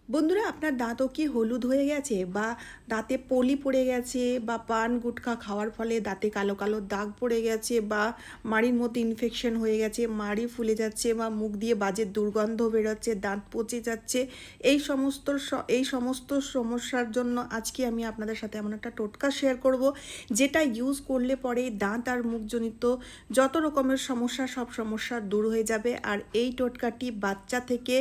বন্ধুরা, আপনার দাঁতও কি হলুদ হয়ে গেছে বা দাঁতে পলি পড়ে গেছে বা পান গুটখা খাওয়ার ফলে দাঁতে কালো কালো দাগ পড়ে গেছে বা মাড়ির মধ্যে ইনফেকশন হয়ে গেছে, মাড়ি ফুলে যাচ্ছে বা মুখ দিয়ে বাজে দুর্গন্ধ বেরোচ্ছে, দাঁত পচে যাচ্ছে, এই সমস্ত সমস্যার জন্য আজকে আমি আপনাদের সাথে এমন একটা টোটকা শেয়ার করব যেটা ইউজ করলে পরে দাঁত আর মুখজনিত যত রকমের সমস্যা সব সমস্যা দূর হয়ে যাবে। আর এই টোটকাটি বাচ্চা থেকে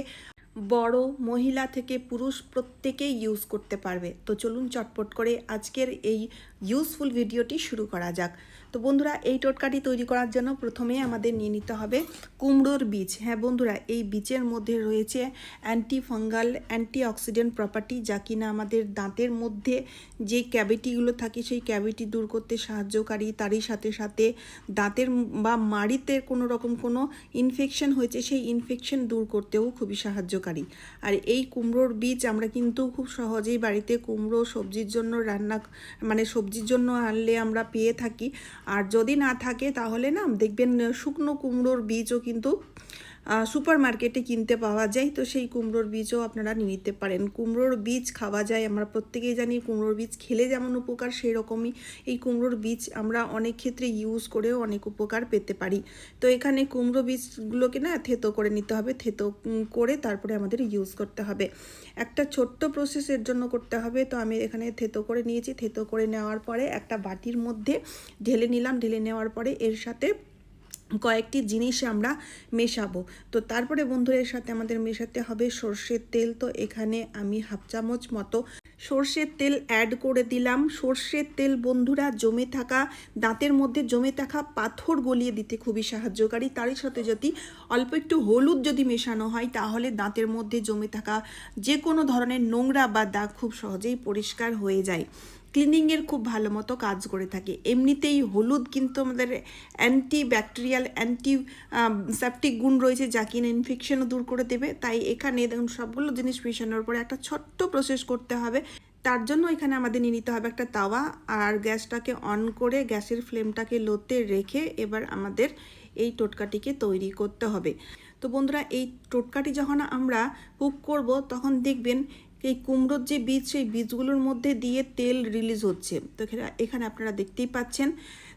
বড়, মহিলা থেকে পুরুষ প্রত্যেকেই ইউজ করতে পারবে। তো চলুন চটপট করে আজকের এই ইউজফুল ভিডিওটি শুরু করা যাক। তো বন্ধুরা, এই টোটকাটি তৈরি করার জন্য প্রথমে আমাদের নিয়ে নিতে হবে কুমড়োর বীজ। হ্যাঁ বন্ধুরা, এই বীজের মধ্যে রয়েছে অ্যান্টি ফাঙ্গাল, অক্সিডেন্ট প্রপার্টি, যা কিনা আমাদের দাঁতের মধ্যে যে ক্যাভিটিগুলো থাকে সেই ক্যাভিটি দূর করতে সাহায্যকারী। তারই সাথে সাথে দাঁতের বা মাড়িতে কোনো ইনফেকশন হয়েছে সেই ইনফেকশন দূর করতেও খুবই সাহায্যকারী। আর এই কুমড়োর বীজ আমরা কিন্তু খুব সহজেই বাড়িতে কুমড়ো সবজির জন্য সবজির জন্য আনলে আমরা পেয়ে থাকি। আর যদি না থাকে তাহলে না দেখবেন শুকনো কুমড়োর বীজও কিন্তু সুপার মার্কেটে কিনতে পাওয়া যায়। তো সেই কুমড়োর বীজও আপনারা নিয়ে নিতে পারেন। কুমড়োর বীজ খাওয়া যায়, আমরা প্রত্যেকেই জানি কুমড়োর বীজ খেলে যেমন উপকার সেই রকমই এই কুমড়োর বীজ আমরা অনেক ক্ষেত্রে ইউজ করেও অনেক উপকার পেতে পারি। তো এখানে কুমড়ো বীজগুলোকে না থেতো করে নিতে হবে, থেতো করে তারপরে আমাদের ইউজ করতে হবে। একটা ছোট্ট প্রসেসের জন্য করতে হবে। তো আমি এখানে থেতো করে নিয়েছি। থেতো করে নেওয়ার পরে একটা বাটির মধ্যে ঢেলে নিলাম। ঢেলে নেওয়ার পরে এর সাথে কয়েকটি জিনিস আমরা মেশাবো। তো তারপরে বন্ধুরা, এর সাথে আমাদের মেশাতে হবে সর্ষের তেল। তো এখানে আমি হাফ চামচ মতো সর্ষের তেল অ্যাড করে দিলাম। সর্ষের তেল বন্ধুরা দাঁতের মধ্যে জমে থাকা পাথর গলিয়ে দিতে খুবই সাহায্যকারী। তারই সাথে যদি অল্প একটু হলুদ যদি মেশানো হয় তাহলে দাঁতের মধ্যে জমে থাকা যে কোনো ধরনের নোংরা বা দাগ খুব সহজেই পরিষ্কার হয়ে যায়, ক্লিনিংয়ের খুব ভালো মতো কাজ করে থাকে। এমনিতেই হলুদ কিন্তু আমাদের অ্যান্টি ব্যাকটেরিয়াল, সেপটিক গুণ রয়েছে, যা কিনা ইনফেকশনও দূর করে দেবে। তাই এখানে দেখুন সবগুলো জিনিস মেশানোর পরে একটা ছোট্ট প্রসেস করতে হবে। তার জন্য এখানে আমাদের নিয়ে নিতে হবে একটা তাওয়া, আর গ্যাসটাকে অন করে গ্যাসের ফ্লেমটাকে লোতে রেখে এবার আমাদের এই টোটকাটিকে তৈরি করতে হবে। তো বন্ধুরা, এই টোটকাটি যখন আমরা কুক করব তখন দেখবেন এই কুমড়োর যে বীজ সেই বীজগুলোর মধ্যে দিয়ে তেল রিলিজ হচ্ছে। তো এখানে আপনারা দেখতেই পাচ্ছেন।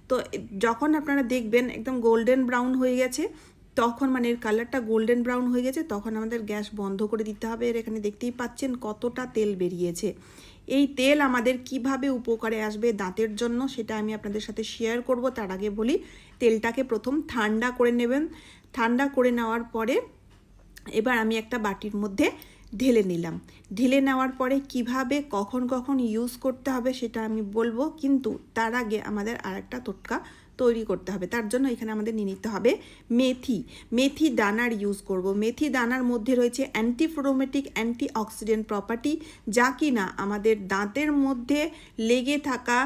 তো যখন আপনারা দেখবেন একদম গোল্ডেন ব্রাউন হয়ে গেছে, তখন এর কালারটা গোল্ডেন ব্রাউন হয়ে গেছে, তখন আমাদের গ্যাস বন্ধ করে দিতে হবে। এর এখানে দেখতেই পাচ্ছেন কতটা তেল বেরিয়েছে। এই তেল আমাদের কিভাবে উপকারে আসবে দাঁতের জন্য সেটা আমি আপনাদের সাথে শেয়ার করব। তার আগে বলি, তেলটাকে প্রথম ঠান্ডা করে নেবেন। ঠান্ডা করে নেওয়ার পরে এবার আমি একটা বাটির মধ্যে ঢেলে নিলাম। ঢেলে নেওয়ার পরে কিভাবে কখন কখন ইউজ করতে হবে সেটা আমি বলবো, কিন্তু তার আগে আমাদের আরেকটা টোটকা তৈরি করতে হবে। তার জন্য এখানে আমাদের নিয়ে নিতে হবে মেথি দানার ইউজ করব। মেথি দানার মধ্যে রয়েছে অ্যান্টিফ্লোমেটিক, অ্যান্টিঅক্সিডেন্ট প্রপার্টি, যা কিনা আমাদের দাঁতের মধ্যে লেগে থাকা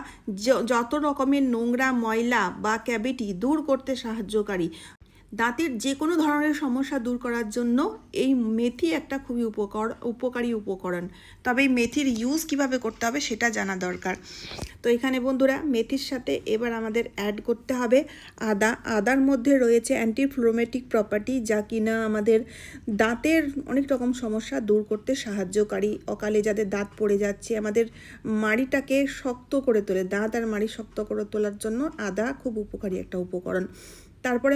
যত রকমের নোংরা, ময়লা বা ক্যাভিটি দূর করতে সাহায্যকারী। দাঁতের যে কোনো ধরনের সমস্যা দূর করার জন্য এই মেথি একটা খুবই উপকারী উপকরণ। তবে এই মেথির ইউজ কিভাবে করতে হবে সেটা জানা দরকার। তো এখানে বন্ধুরা, মেথির সাথে এবার আমাদের অ্যাড করতে হবে আদার মধ্যে রয়েছে অ্যান্টিফ্লোমেটিক প্রপার্টি, যা কিনা আমাদের দাঁতের অনেক রকম সমস্যা দূর করতে সাহায্যকারী। অকালে যাদের দাঁত পড়ে যাচ্ছে, আমাদের মাড়িটাকে শক্ত করে তোলে, দাঁত আর মাড়ি শক্ত করে তোলার জন্য আদা খুব উপকারী একটা উপকরণ। তারপরে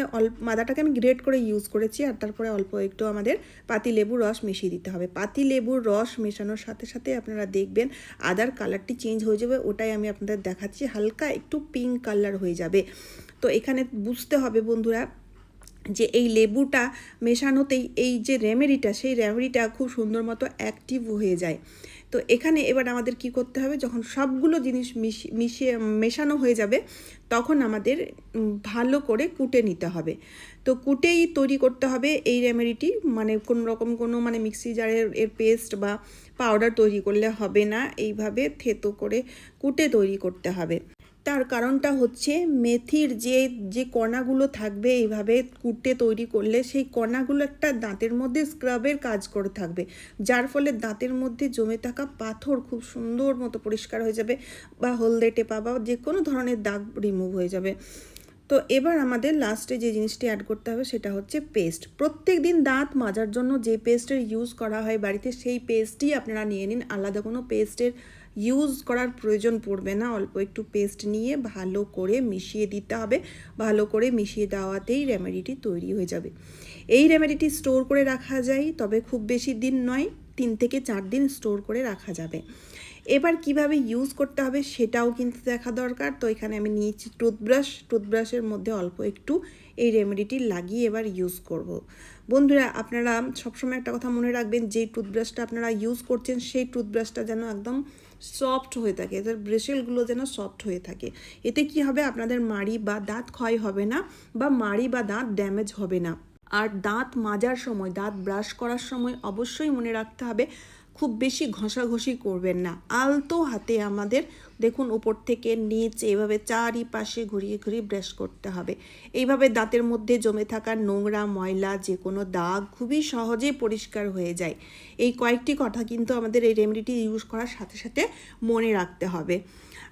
আদাটাকে আমি গ্রেট করে ইউজ করেছি। আর তারপরে অল্প একটু আমাদের পাতিলেবুর রস মিশিয়ে দিতে হবে। পাতিলেবুর রস মেশানোর সাথে সাথে আপনারা দেখবেন আদার কালারটি চেঞ্জ হয়ে যাবে। ওটাই আমি আপনাদের দেখাচ্ছি, হালকা একটু পিঙ্ক কালার হয়ে যাবে। তো এখানে বুঝতে হবে বন্ধুরা যে এই লেবুটা মেশানোতেই এই যে রেমেডিটা, সেই রেমেডিটা খুব সুন্দর মতো অ্যাক্টিভ হয়ে যায়। তো এখানে এবার আমাদের কি করতে হবে, যখন সবগুলো জিনিস মেশানো হয়ে যাবে তখন আমাদের ভালো করে কুটে নিতে হবে। তো কুটেই তৈরি করতে হবে এই রেমেডিটি, কোনো রকম মিক্সি জারের এর পেস্ট বা পাউডার তৈরি করলে হবে না, এইভাবে থেতো করে কুটে তৈরি করতে হবে। তার কারণটা হচ্ছে মেথির যে কণাগুলো থাকবে এইভাবে কুটে তৈরি করলে সেই কণাগুলো একটা দাঁতের মধ্যে স্ক্রাবের কাজ করে থাকবে, যার ফলে দাঁতের মধ্যে জমে থাকা পাথর খুব সুন্দর মতো পরিষ্কার হয়ে যাবে, বা হলদে টেপা বা যে কোনো ধরনের দাগ রিমুভ হয়ে যাবে। তো এবার আমাদের লাস্টে যে জিনিসটি অ্যাড করতে হবে সেটা হচ্ছে পেস্ট। প্রত্যেক দিন দাঁত মাজার জন্য যে পেস্টের ইউজ করা হয় বাড়িতে, সেই পেস্টই আপনারা নিয়ে নিন। আলাদা কোনো পেস্টের ইউজ করার প্রয়োজন পড়বে না। অল্প একটু পেস্ট নিয়ে ভালো করে মিশিয়ে দিতে হবে। ভালো করে মিশিয়ে দেওয়াতেই রেমেডিটি তৈরি হয়ে যাবে। এই রেমেডিটি স্টোর করে রাখা যায়, তবে খুব বেশি দিন নয়, 3 থেকে 4 দিন স্টোর করে রাখা যাবে। এবার কিভাবে ইউজ করতে হবে সেটাও কিন্তু দেখা দরকার। তো এখানে আমি নিয়েছি টুথব্রাশের মধ্যে অল্প একটু এই রেমেডিটি লাগিয়ে এবার ইউজ করব। বন্ধুরা, আপনারা সবসময় একটা কথা মনে রাখবেন, যে টুথব্রাশটা আপনারা ইউজ করছেন সেই টুথব্রাশটা যেন একদম সফট হয়ে থাকে, এদের ব্রেসেলগুলো যেন সফট হয়ে থাকে। এতে কি হবে, আপনাদের মাড়ি বা দাঁত ক্ষয় হবে না, বা মাড়ি বা দাঁত ড্যামেজ হবে না। আর দাঁত মাজার সময়, দাঁত ব্রাশ করার সময় অবশ্যই মনে রাখতে হবে খুব বেশি ঘষাঘষি করবেন না। আলতো হাতে আমাদের দেখুন উপর থেকে নিচে এভাবে চারিপাশে ঘুরিয়ে ঘুরিয়ে ব্রাশ করতে হবে। এইভাবে দাঁতের মধ্যে জমে থাকা নোংরা ময়লা যে কোনো দাগ খুবই সহজেই পরিষ্কার হয়ে যায়। এই কয়েকটি কথা কিন্তু আমাদের এই রেমেডিটি ইউজ করার সাথে সাথে মনে রাখতে হবে।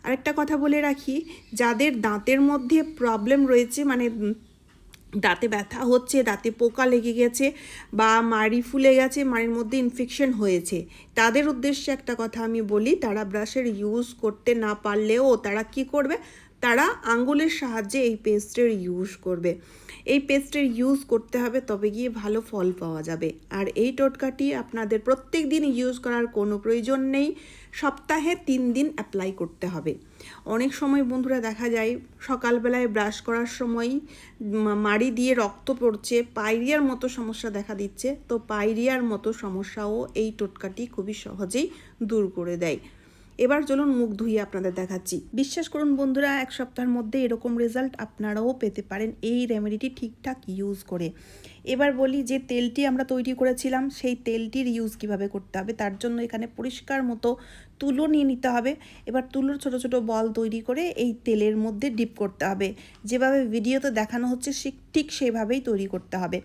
আরেকটা কথা বলে রাখি, যাদের দাঁতের মধ্যে প্রবলেম রয়েছে, মানে দাঁতে ব্যথা হচ্ছে, দাঁতে পোকা লেগে গেছে, বা মাড়ি ফুলে গেছে, মাড়ির মধ্যে ইনফেকশন হয়েছে, তাদের উদ্দেশ্যে একটা কথা আমি বলি, তারা ব্রাশের ইউজ করতে না পারলেও তারা কি করবে, তারা আঙ্গুলের সাহায্যে এই পেস্টের ইউজ করবে। এই পেস্টের ইউজ করতে হবে, তবে গিয়ে ভালো ফল পাওয়া যাবে। আর এই টোটকাটি আপনাদের প্রত্যেক দিন ইউজ করার কোনো প্রয়োজন নেই, সপ্তাহে 3 দিন অ্যাপ্লাই করতে হবে। অনেক সময় বন্ধুরা দেখা যায় সকালবেলায় ব্রাশ করার সময় মাড়ি দিয়ে রক্ত পড়ছে, পায়রিয়ার মতো সমস্যা দেখা দিচ্ছে। তো পায়রিয়ার মতো সমস্যাও এই টোটকাটি খুবই সহজেই দূর করে দেয়। এবার চলুন মুখ ধুয়ে আপনাদের দেখাচ্ছি। বিশ্বাস করুন বন্ধুরা, 1 সপ্তাহের মধ্যে এরকম রেজাল্ট আপনারাও পেতে পারেন এই রেমেডিটি ঠিকঠাক ইউজ করে। এবার বলি, যে তেলটি আমরা তৈরি করেছিলাম সেই তেলটির ইউজ কিভাবে করতে হবে। তার জন্য এখানে পরিষ্কার মতো তুলো নিয়ে নিতে হবে। এবার তুলোর ছোট ছোট বল তৈরি করে এই তেলের মধ্যে ডিপ করতে হবে। যেভাবে ভিডিওতে দেখানো হচ্ছে ঠিক সেইভাবেই তৈরি করতে হবে।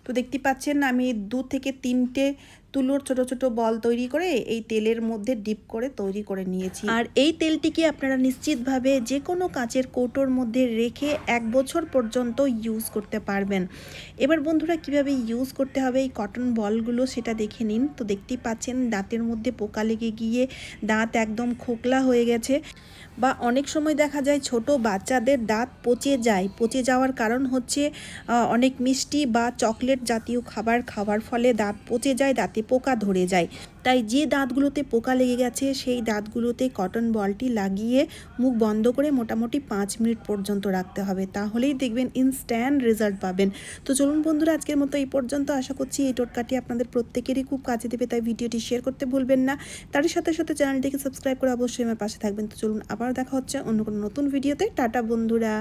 তো দেখতে পাচ্ছেন আমি 2 থেকে 3টে তুলোর ছোট ছোট বল তৈরি করে এই তেলের মধ্যে ডিপ করে তৈরি করে নিয়েছি। আর এই তেলটিকে আপনারা নিশ্চিতভাবে যে কোনো কাঁচের কৌটোর মধ্যে রেখে 1 বছর পর্যন্ত ইউজ করতে পারবেন। এবার বন্ধুরা কিভাবে ইউজ করতে হবে এই কটন বলগুলো সেটা দেখে নিন। তো দেখতেই পাচ্ছেন দাঁতের মধ্যে পোকা লেগে গিয়ে দাঁত একদম খোকলা হয়ে গেছে, বা অনেক সময় দেখা যায় ছোট বাচ্চাদের দাঁত পচে যায়। পচে যাওয়ার কারণ হচ্ছে অনেক মিষ্টি বা চকলেট জাতীয় খাবার খাওয়ার ফলে দাঁত পচে যায়, দাঁতে পোকা ধরে যায়। তাই যে দাঁতগুলোতে পোকা লেগে গেছে সেই দাঁতগুলোতে কটন বলটি লাগিয়ে মুখ বন্ধ করে মোটামুটি 5 মিনিট পর্যন্ত রাখতে হবে, তাহলেই দেখবেন ইনস্ট্যান্ট রেজাল্ট পাবেন। তো চলুন বন্ধুরা, আজকের মতো এই পর্যন্ত। আশা করছি এই টোটকাটি আপনাদের প্রত্যেকেরই খুব কাজে দেবে, তাই ভিডিওটি শেয়ার করতে ভুলবেন না। তারই সাথে সাথে চ্যানেলটিকে সাবস্ক্রাইব করে অবশ্যই আমার পাশে থাকবেন। তো চলুন আবার দেখা হচ্ছে অন্য কোনো নতুন ভিডিওতে। টাটা বন্ধুরা।